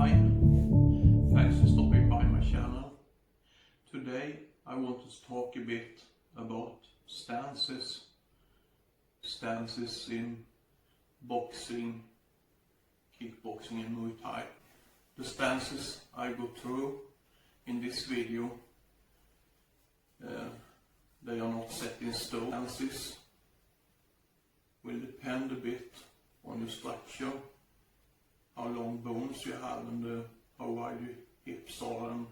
Hi, thanks for stopping by my channel. Today I want to talk a bit about stances in boxing, kickboxing and Muay Thai. The stances I go through in this video, they are not set in stone. Stances will depend a bit on your structure, how long bones you have and how wide your hips are and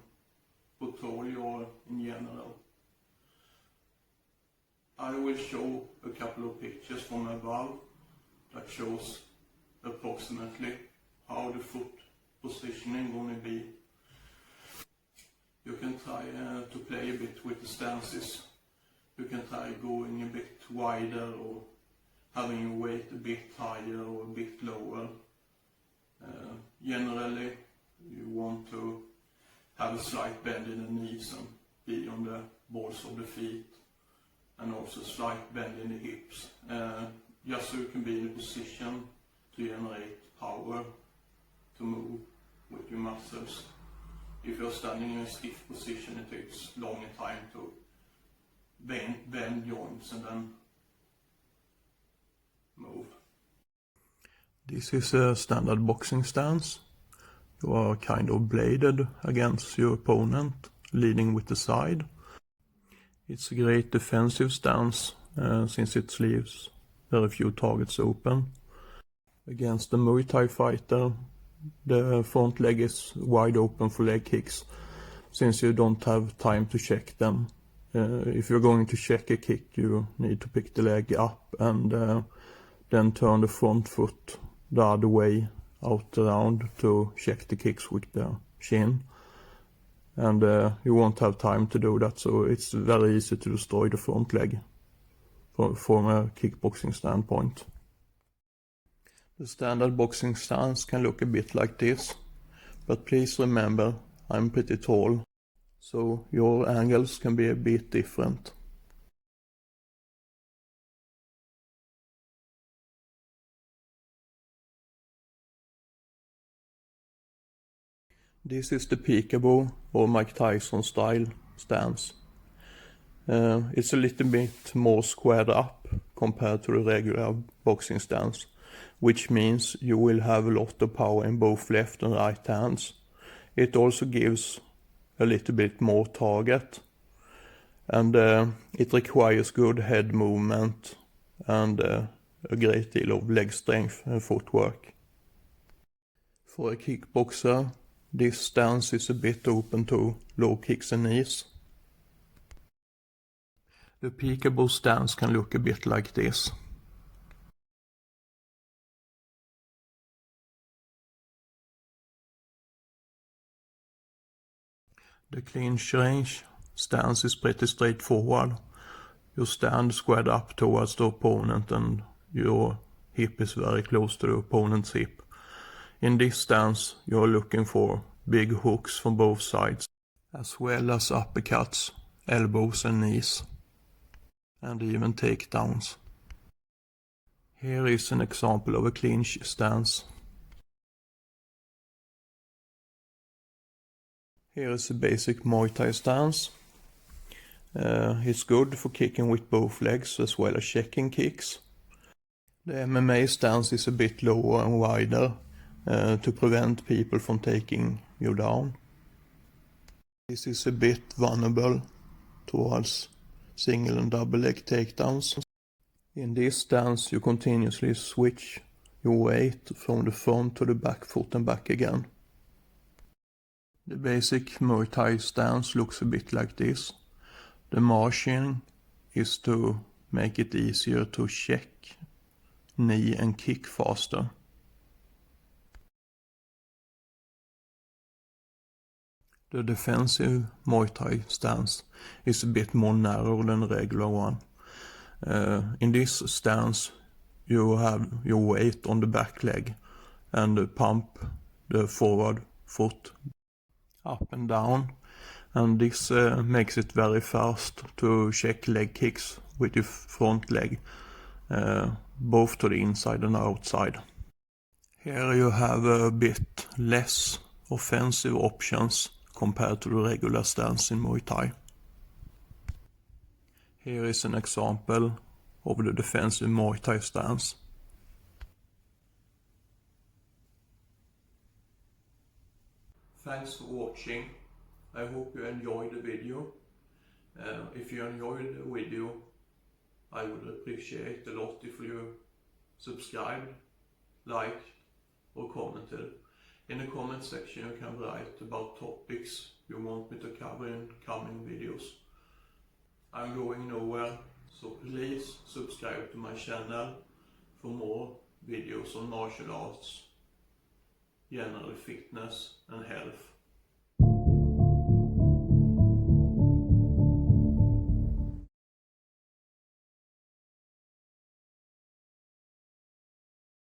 how tall you are in general. I will show a couple of pictures from above that shows approximately how the foot positioning going to be. You can try to play a bit with the stances. You can try going a bit wider or having your weight a bit higher or a bit lower. Generally, you want to have a slight bend in the knees and be on the balls of the feet, and also slight bend in the hips, just so you can be in a position to generate power to move with your muscles. If you're standing in a stiff position, it takes longer time to bend joints and then move. This is a standard boxing stance. You are kind of bladed against your opponent, leading with the side. It's a great defensive stance since it leaves very few targets open. Against the Muay Thai fighter, the front leg is wide open for leg kicks, since you don't have time to check them. If you're going to check a kick, you need to pick the leg up and then turn the front foot the other way out around to check the kicks with the shin. And you won't have time to do that, so it's very easy to destroy the front leg from a kickboxing standpoint. The standard boxing stance can look a bit like this, but please remember I'm pretty tall, so your angles can be a bit different. This is the Peekaboo or Mike Tyson style stance. It's a little bit more squared up compared to the regular boxing stance, which means you will have a lot of power in both left and right hands. It also gives a little bit more target, and it requires good head movement and a great deal of leg strength and footwork. For a kickboxer, this stance is a bit open to low kicks and knees. The Peekaboo stance can look a bit like this. The clinch range stance is pretty straightforward. You stand squared up towards the opponent and your hip is very close to the opponent's hip. In this stance, you are looking for big hooks from both sides, as well as uppercuts, elbows and knees, and even takedowns. Here is an example of a clinch stance. Here is a basic Muay Thai stance. It's good for kicking with both legs as well as checking kicks. The MMA stance is a bit lower and wider to prevent people from taking you down. This is a bit vulnerable towards single and double leg takedowns. In this stance you continuously switch your weight from the front to the back foot and back again. The basic Muay Thai stance looks a bit like this. The margin is to make it easier to check, knee and kick faster. The defensive Muay Thai stance is a bit more narrow than the regular one. In this stance you have your weight on the back leg and pump the forward foot up and down, and this makes it very fast to check leg kicks with your front leg, both to the inside and outside. Here you have a bit less offensive options compared to the regular stance in Muay Thai. Here is an example of the defensive Muay Thai stance. Thanks for watching. I hope you enjoyed the video. If you enjoyed the video, I would appreciate a lot if you subscribed, liked or commented. In the comment section you can write about topics you want me to cover in coming videos. I'm going nowhere, so please subscribe to my channel for more videos on martial arts, general fitness and health.